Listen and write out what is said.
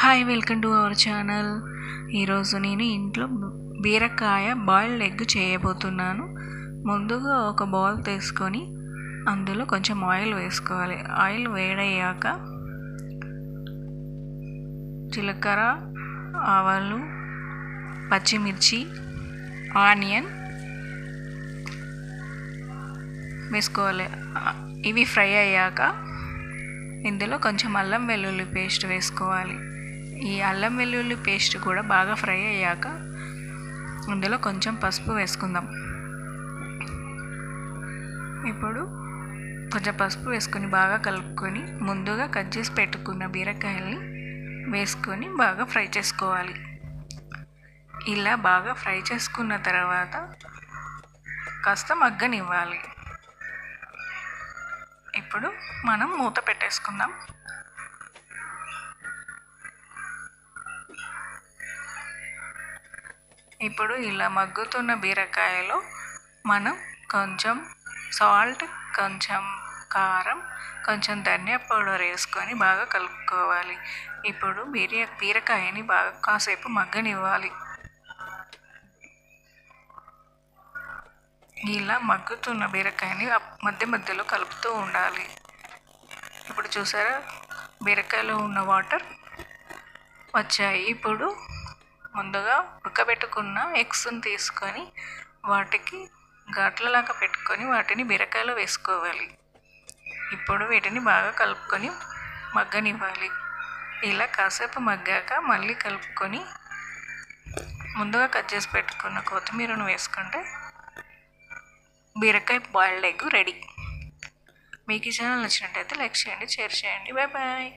Hi, welcome to our channel. ఈరోజు నేను ఇంట్లో బీరకాయ బాయిల్డ్ ఎగ్ చేయబోతున్నాను. ముందుగా ఒక బౌల్ తీసుకొని అందులో కొంచెం ఆయిల్ వేసుకోవాలి. ఆయిల్ వేడయ్యాక జీలకర్ర, ఆవాలు, పచ్చిమిర్చి, ఆనియన్ వేసుకోవాలి. ఇవి ఫ్రై అయ్యాక ఇందులో కొంచెం అల్లం వెల్లుల్లి పేస్ట్ వేసుకోవాలి. ఈ అల్లం వెల్లుల్లి పేస్ట్ కూడా బాగా ఫ్రై అయ్యాక ఇందులో కొంచెం పసుపు వేసుకుందాం. ఇప్పుడు కొంచెం పసుపు వేసుకొని బాగా కలుపుకొని ముందుగా కట్ చేసి పెట్టుకున్న బీరకాయల్ని వేసుకొని బాగా ఫ్రై చేసుకోవాలి. ఇలా బాగా ఫ్రై చేసుకున్న తర్వాత కాస్త మగ్గనివ్వాలి. ఇప్పుడు మనం మూత పెట్టేసుకుందాం. ఇప్పుడు ఇలా మగ్గుతున్న బీరకాయలో మనం కొంచెం సాల్ట్, కొంచెం కారం, కొంచెం ధనియా పౌడర్ వేసుకొని బాగా కలుపుకోవాలి. ఇప్పుడు బీరకాయని బాగా కాసేపు మగ్గనివ్వాలి. ఇలా మగ్గుతున్న బీరకాయని మధ్య మధ్యలో కలుపుతూ ఉండాలి. ఇప్పుడు చూసారా, బీరకాయలో ఉన్న వాటర్ వచ్చాయి. ఇప్పుడు ముందుగా ఉడకబెట్టుకున్న ఎగ్స్ని తీసుకొని వాటికి ఘాట్లలాగా పెట్టుకొని వాటిని బీరకాయలో వేసుకోవాలి. ఇప్పుడు వీటిని బాగా కలుపుకొని మగ్గనివ్వాలి. ఇలా కాసేపు మగ్గాక మళ్ళీ కలుపుకొని ముందుగా కట్ చేసి పెట్టుకున్న కొత్తిమీరను వేసుకుంటే బీరకాయ బాయిల్డ్ ఎగ్ రెడీ. మీకు ఈ ఛానల్ నచ్చినట్టయితే లైక్ చేయండి, షేర్ చేయండి. Bye bye.